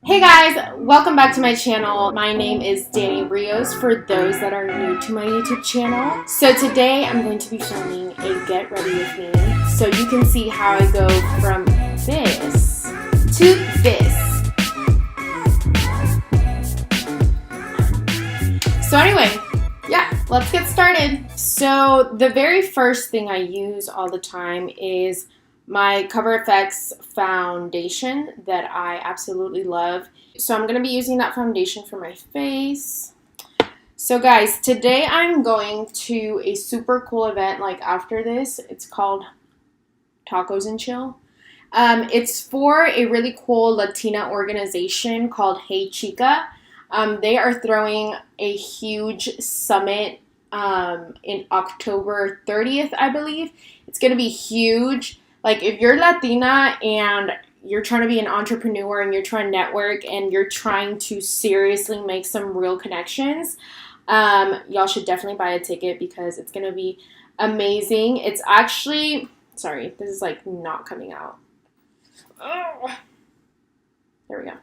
Hey guys, welcome back to my channel. My name is Danny Rios for those that are new to my YouTube channel. So today I'm going to be filming a get ready with me so you can see how I go from this to this. So anyway, yeah, let's get started. So the very first thing I use all the time is my Cover FX foundation that I absolutely love. So I'm going to be using that foundation for my face. So guys, today I'm going to a super cool event like after this. It's called Tacos and Chill. It's for a really cool Latina organization called Hey Chica. They are throwing a huge summit in October 30th, I believe. It's going to be huge. Like, if you're Latina and you're trying to be an entrepreneur and you're trying to network and you're trying to seriously make some real connections, y'all should definitely buy a ticket because it's going to be amazing. It's actually, sorry, this is like not coming out. Oh, there we go.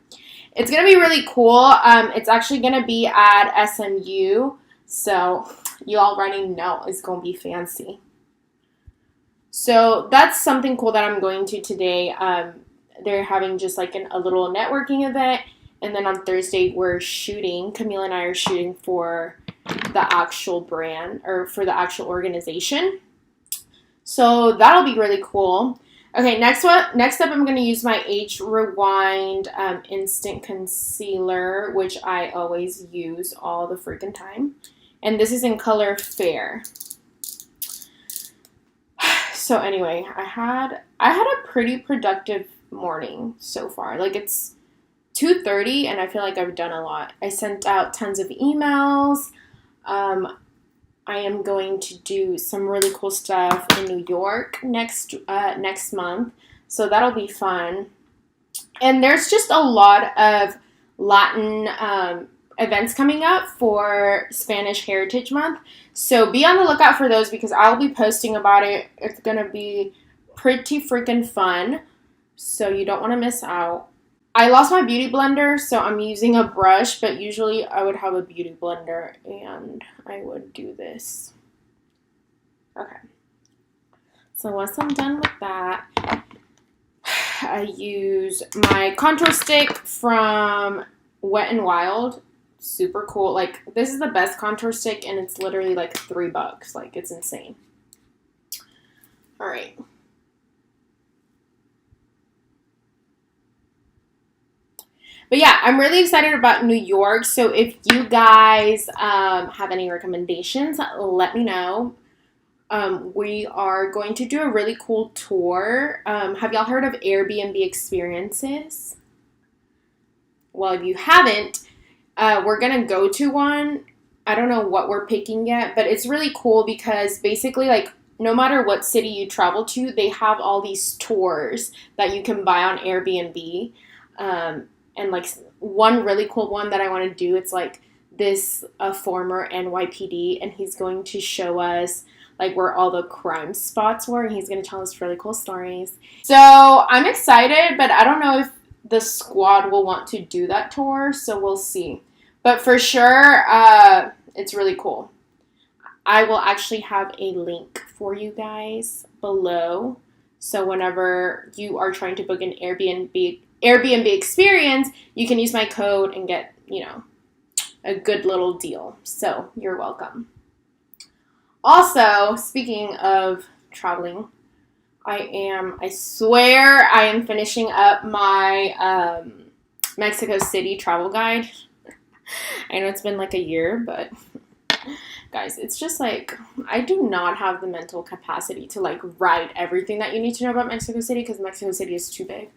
It's going to be really cool. It's actually going to be at SMU, so you already know it's going to be fancy. So that's something cool that I'm going to today. They're having just like a little networking event. And then on Thursday, we're shooting. Camila and I are shooting for the actual brand or for the actual organization. So that'll be really cool. Okay, next up, I'm going to use my H Rewind Instant Concealer, which I always use all the freaking time. And this is in color Fair. So anyway, I had a pretty productive morning so far. Like, it's 2:30 and I feel like I've done a lot. I sent out tons of emails. I am going to do some really cool stuff in New York next month. So that'll be fun. And there's just a lot of Latin events coming up for Spanish Heritage Month. So be on the lookout for those because I'll be posting about it. It's going to be pretty freaking fun. So you don't want to miss out. I lost my beauty blender, so I'm using a brush, but usually I would have a beauty blender and I would do this. Okay. So once I'm done with that, I use my contour stick from Wet n Wild. Super cool. Like, this is the best contour stick and it's literally like $3. Like, it's insane. All right. But yeah, I'm really excited about New York. So if you guys have any recommendations, let me know. We are going to do a really cool tour. Have y'all heard of Airbnb experiences? Well, if you haven't, we're going to go to one. I don't know what we're picking yet, but it's really cool because basically, like, no matter what city you travel to, they have all these tours that you can buy on Airbnb. And, like, one really cool one that I want to do, it's, like, this former NYPD, and he's going to show us, like, where all the crime spots were, and he's going to tell us really cool stories. So I'm excited, but I don't know if the squad will want to do that tour, so we'll see. But for sure, it's really cool. I will actually have a link for you guys below. So whenever you are trying to book an Airbnb experience, you can use my code and get, a good little deal. So you're welcome. Also, speaking of traveling, I swear I am finishing up my Mexico City travel guide. I know it's been like a year, but guys, it's just like, I do not have the mental capacity to like write everything that you need to know about Mexico City because Mexico City is too big.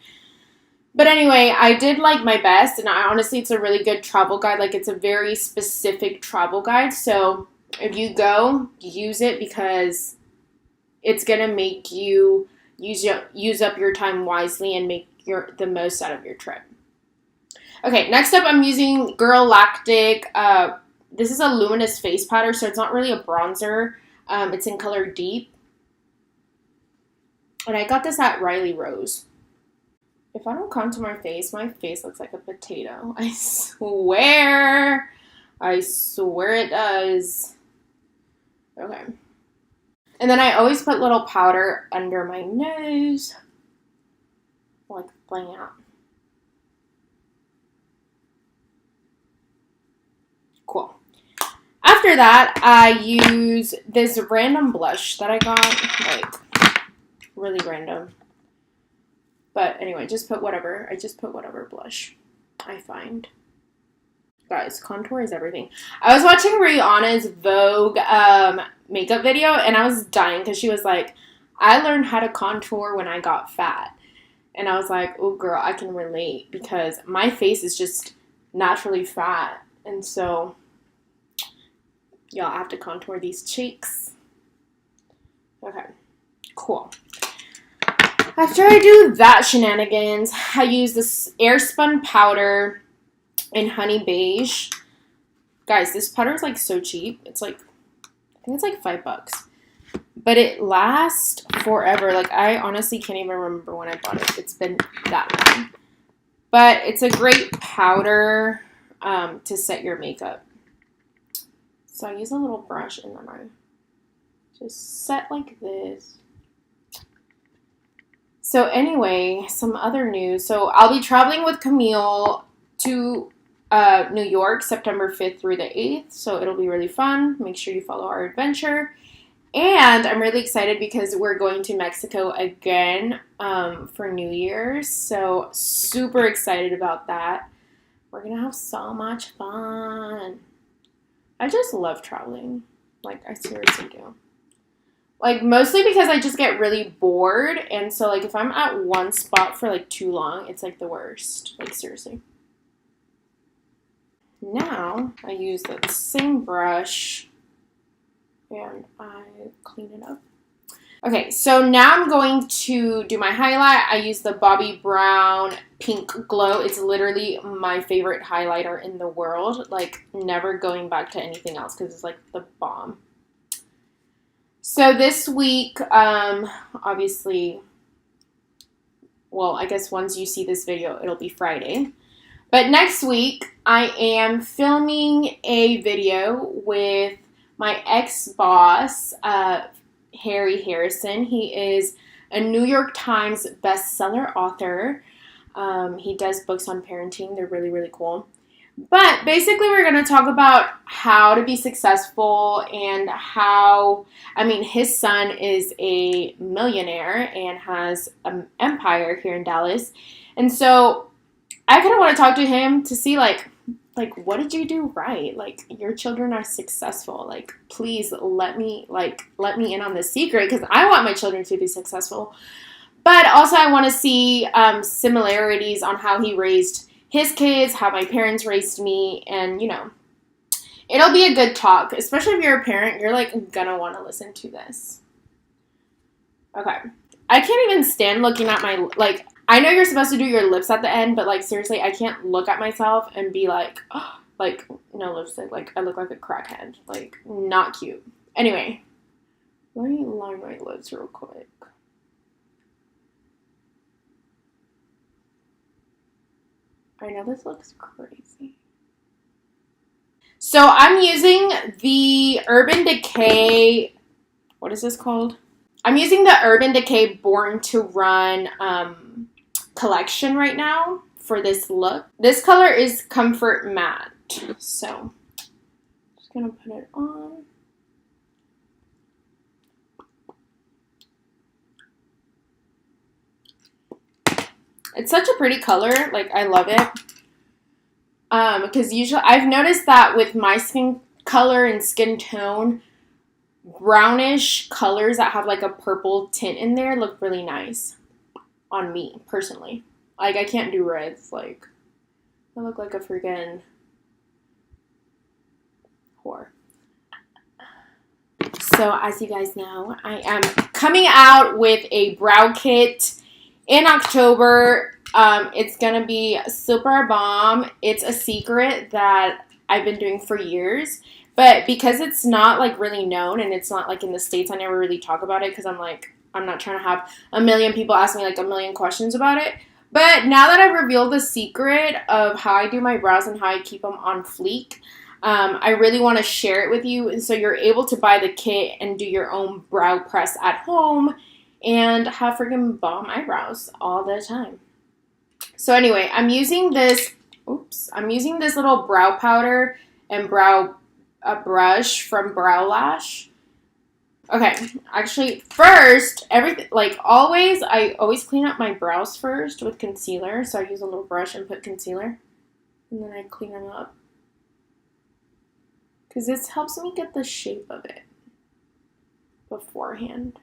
But anyway, I did like my best, and honestly, it's a really good travel guide. Like, it's a very specific travel guide. So if you go, use it because it's going to make you use up your time wisely and make the most out of your trip. Okay, next up, I'm using Girl Lactic. This is a luminous face powder, so it's not really a bronzer. It's in color Deep. And I got this at Riley Rose. If I don't contour my face looks like a potato. I swear. I swear it does. Okay. And then I always put little powder under my nose. Like that. Cool. After that, I use this random blush that I got. Like, really random. But anyway, just put whatever. I just put whatever blush I find. Guys, contour is everything. I was watching Rihanna's Vogue makeup video, and I was dying because she was like, I learned how to contour when I got fat. And I was like, oh, girl, I can relate because my face is just naturally fat. And so, y'all, I have to contour these cheeks. Okay, cool. After I do that shenanigans, I use this Airspun powder in Honey Beige. Guys, this powder is like so cheap. It's like, I think it's like $5. But it lasts forever. Like, I honestly can't even remember when I bought it. It's been that long. But it's a great powder to set your makeup. So I use a little brush and then I just set like this. So anyway, some other news. So I'll be traveling with Camille to New York, September 5th through the 8th. So it'll be really fun. Make sure you follow our adventure. And I'm really excited because we're going to Mexico again for New Year's. So super excited about that. We're going to have so much fun. I just love traveling. Like, I seriously do. Like, mostly because I just get really bored. And so, like, if I'm at one spot for, like, too long, it's, like, the worst. Like, seriously. Now, I use the same brush. And I clean it up. Okay, so now I'm going to do my highlight. I use the Bobbi Brown Pink Glow. It's literally my favorite highlighter in the world. Like, never going back to anything else because it's, like, the bomb. So this week, obviously, well, I guess once you see this video, it'll be Friday. But next week, I am filming a video with my ex-boss, Harry Harrison. He is a New York Times bestseller author. He does books on parenting. They're really, really cool. But basically, we're going to talk about how to be successful and how, I mean, his son is a millionaire and has an empire here in Dallas. And so I kind of want to talk to him to see, like, what did you do right? Like, your children are successful. Like, please let me in on this secret because I want my children to be successful. But also I want to see similarities on how he raised his kids, how my parents raised me, and, you know, it'll be a good talk. Especially if you're a parent, you're, like, gonna want to listen to this. Okay. I can't even stand looking at my, like, I know you're supposed to do your lips at the end, but, like, seriously, I can't look at myself and be like, oh, like, no lipstick. Like, I look like a crackhead. Like, not cute. Anyway, let me line my lips real quick. I know this looks crazy. So I'm using the Urban Decay, what is this called? I'm using the Urban Decay Born to Run collection right now for this look. This color is Comfort Matte. So, just gonna put it on. It's such a pretty color. Like, I love it. Because usually, I've noticed that with my skin color and skin tone, brownish colors that have like a purple tint in there look really nice on me, personally. Like, I can't do reds. Like, I look like a freaking whore. So, as you guys know, I am coming out with a brow kit in October. It's gonna be super bomb. It's a secret that I've been doing for years. But because it's not, like, really known and it's not, like, in the States, I never really talk about it because I'm, like, I'm not trying to have a million people ask me, like, a million questions about it. But now that I've revealed the secret of how I do my brows and how I keep them on fleek, I really want to share it with you. And so you're able to buy the kit and do your own brow press at home and have freaking bomb eyebrows all the time. So anyway, I'm using this little brow powder and brush from Brow Lash. Okay, actually, first, I always clean up my brows first with concealer. So I use a little brush and put concealer, and then I clean them up. Because this helps me get the shape of it beforehand.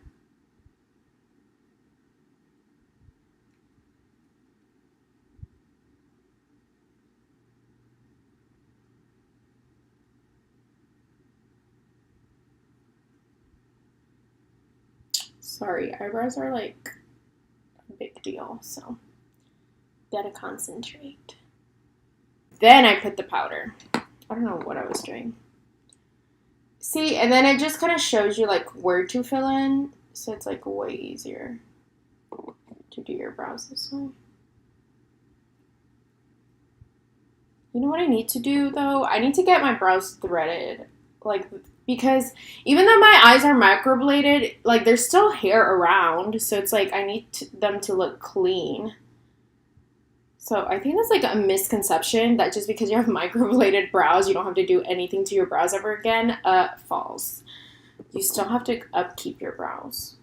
Sorry, eyebrows are like a big deal, so gotta concentrate. Then I put the powder. I don't know what I was doing. See, and then it just kind of shows you like where to fill in, so it's like way easier to do your brows this way. You know what I need to do though? I need to get my brows threaded, because even though my eyes are microbladed, like there's still hair around, so it's like I need them to look clean. So I think that's like a misconception that just because you have microbladed brows, you don't have to do anything to your brows ever again. False. You still have to upkeep your brows.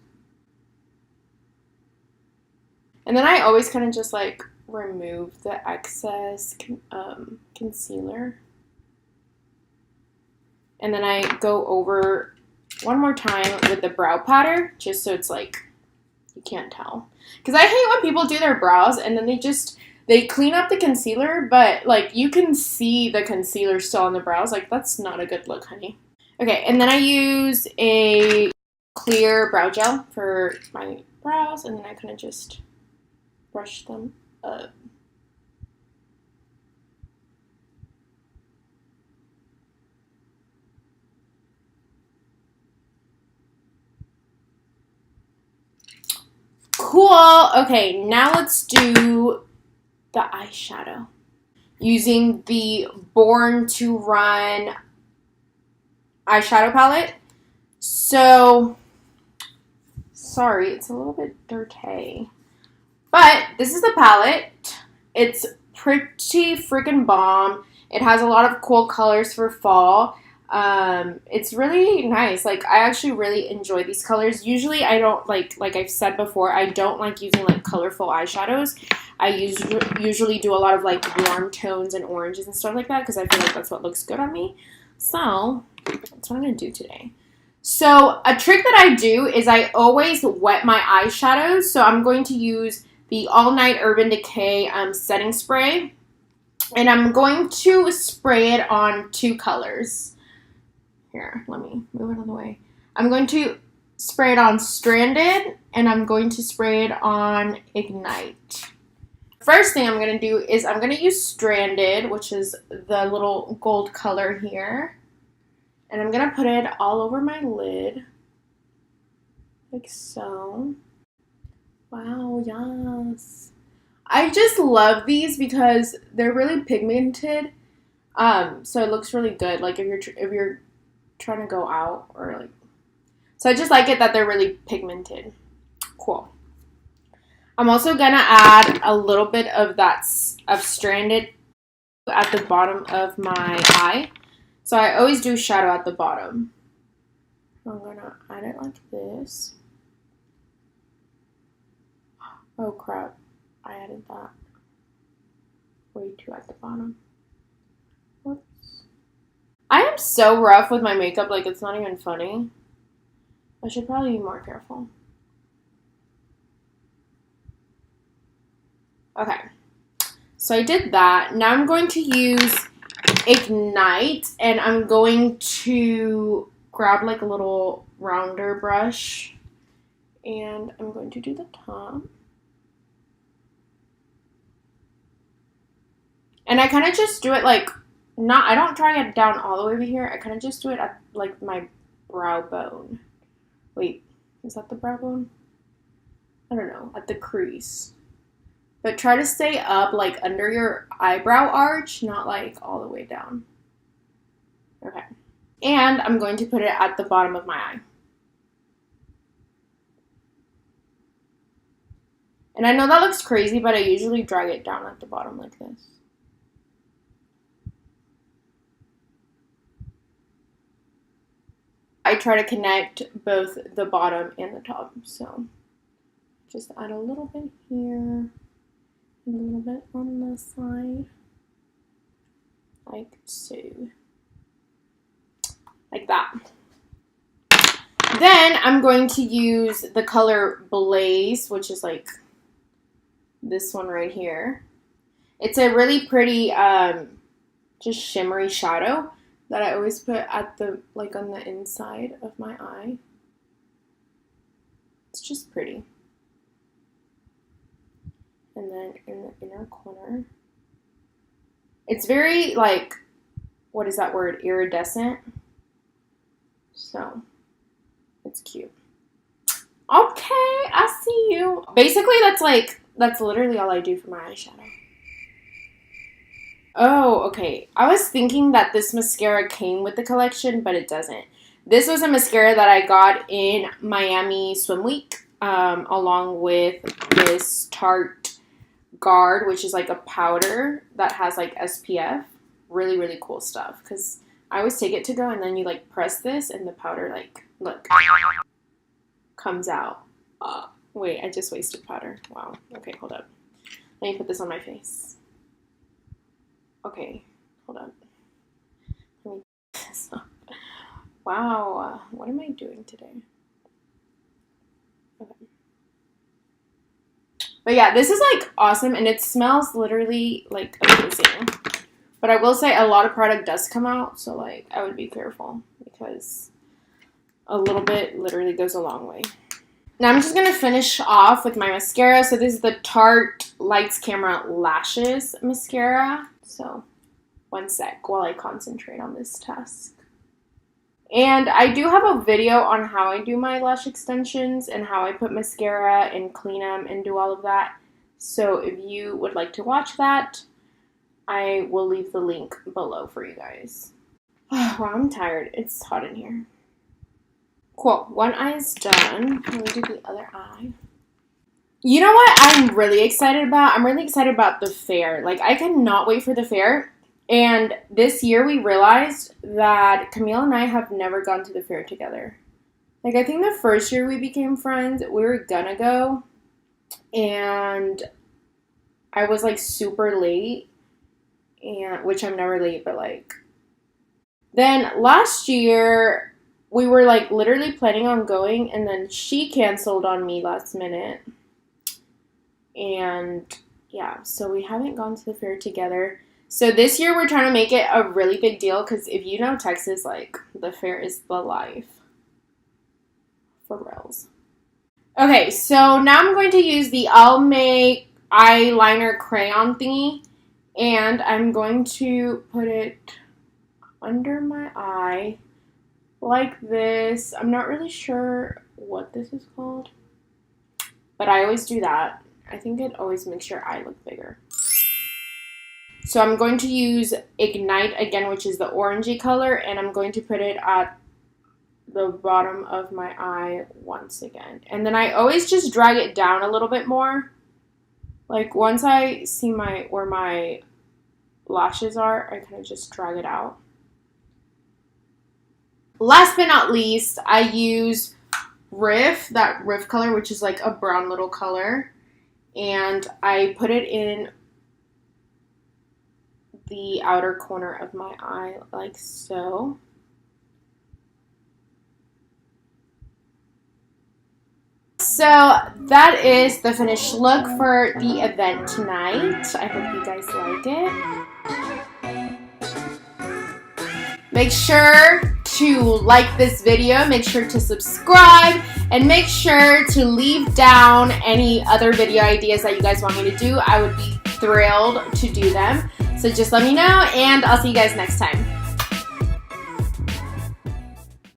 And then I always kind of just like remove the excess concealer. And then I go over one more time with the brow powder, just so it's like, you can't tell. Because I hate when people do their brows and then they clean up the concealer, but like you can see the concealer still on the brows. Like that's not a good look, honey. Okay, and then I use a clear brow gel for my brows, and then I kind of just brush them up. Cool. Okay, now let's do the eyeshadow. Using the Born to Run eyeshadow palette. So, sorry, it's a little bit dirty. But this is the palette. It's pretty freaking bomb. It has a lot of cool colors for fall. It's really nice. Like, I actually really enjoy these colors. Usually I don't like I've said before, I don't like using like colorful eyeshadows. I usually do a lot of like warm tones and oranges and stuff like that because I feel like that's what looks good on me. So that's what I'm going to do today. So a trick that I do is I always wet my eyeshadows. So I'm going to use the All Night Urban Decay setting spray. And I'm going to spray it on two colors. Here, let me move it out of the way. I'm going to spray it on Stranded, and I'm going to spray it on Ignite. First thing I'm going to do is I'm going to use Stranded, which is the little gold color here. And I'm going to put it all over my lid, like so. Wow, yes. I just love these because they're really pigmented. So it looks really good. Like if you're trying to go out or like, so I just like it that they're really pigmented. Cool. I'm also gonna add a little bit of Stranded at the bottom of my eye. So I always do shadow at the bottom. I'm gonna add it like this. Oh crap, I added that way too at the bottom. Whoops. I am so rough with my makeup, like it's not even funny. I should probably be more careful. Okay, so I did that. Now I'm going to use Ignite, and I'm going to grab like a little rounder brush, and I'm going to do the top. And I kind of just do it like, I don't drag it down all the way over here. I kind of just do it at like my brow bone. Wait, is that the brow bone? I don't know, at the crease. but try to stay up like under your eyebrow arch, not like all the way down. Okay. And I'm going to put it at the bottom of my eye. And I know that looks crazy, but I usually drag it down at the bottom like this. I try to connect both the bottom and the top, so just add a little bit here, and a little bit on the side, like so, like that. Then I'm going to use the color Blaze, which is like this one right here. It's a really pretty, just shimmery shadow that I always put at the, like on the inside of my eye. It's just pretty. And then in the inner corner. It's very like, what is that word? Iridescent. So, it's cute. Okay, I see you. Basically, that's literally all I do for my eyeshadow. Oh, okay. I was thinking that this mascara came with the collection, but it doesn't. This was a mascara that I got in Miami Swim Week, along with this Tarte Guard, which is like a powder that has like SPF. Really, really cool stuff. Because I always take it to go, and then you like press this, and the powder like, look, comes out. Wait, I just wasted powder. Wow. Okay, hold up. Let me put this on my face. Okay, hold on. Let me put this on. Wow, what am I doing today? Okay. But yeah, this is like awesome, and it smells literally like amazing. But I will say a lot of product does come out, so like I would be careful because a little bit literally goes a long way. Now I'm just going to finish off with my mascara. So this is the Tarte Lights Camera Lashes mascara. So one sec while I concentrate on this task. And I do have a video on how I do my lash extensions and how I put mascara and clean them and do all of that. So if you would like to watch that, I will leave the link below for you guys. Wow, I'm tired. It's hot in here. Cool. One eye is done. Let me do the other eye. You know what I'm really excited about? I'm really excited about the fair. Like, I cannot wait for the fair. And this year we realized that Camille and I have never gone to the fair together. Like, I think the first year we became friends, we were gonna go. And I was, like, super late. And which I'm never late, but, like. Then last year we were like literally planning on going, and then she canceled on me last minute. And yeah, so we haven't gone to the fair together. So this year we're trying to make it a really big deal, because if you know Texas, like the fair is the life. For reals. Okay, so now I'm going to use the Almay eyeliner crayon thingy, and I'm going to put it under my eye like this. I'm not really sure what this is called, but I always do that. I think it always makes your eye look bigger. So I'm going to use Ignite again, which is the orangey color, and I'm going to put it at the bottom of my eye once again. And then I always just drag it down a little bit more. Like once I see where my lashes are, I kind of just drag it out. Last but not least, I use Riff, that Riff color, which is like a brown little color. And I put it in the outer corner of my eye, like so. So that is the finished look for the event tonight. I hope you guys like it. Make sure to like this video, make sure to subscribe, and make sure to leave down any other video ideas that you guys want me to do. I would be thrilled to do them. So just let me know, and I'll see you guys next time.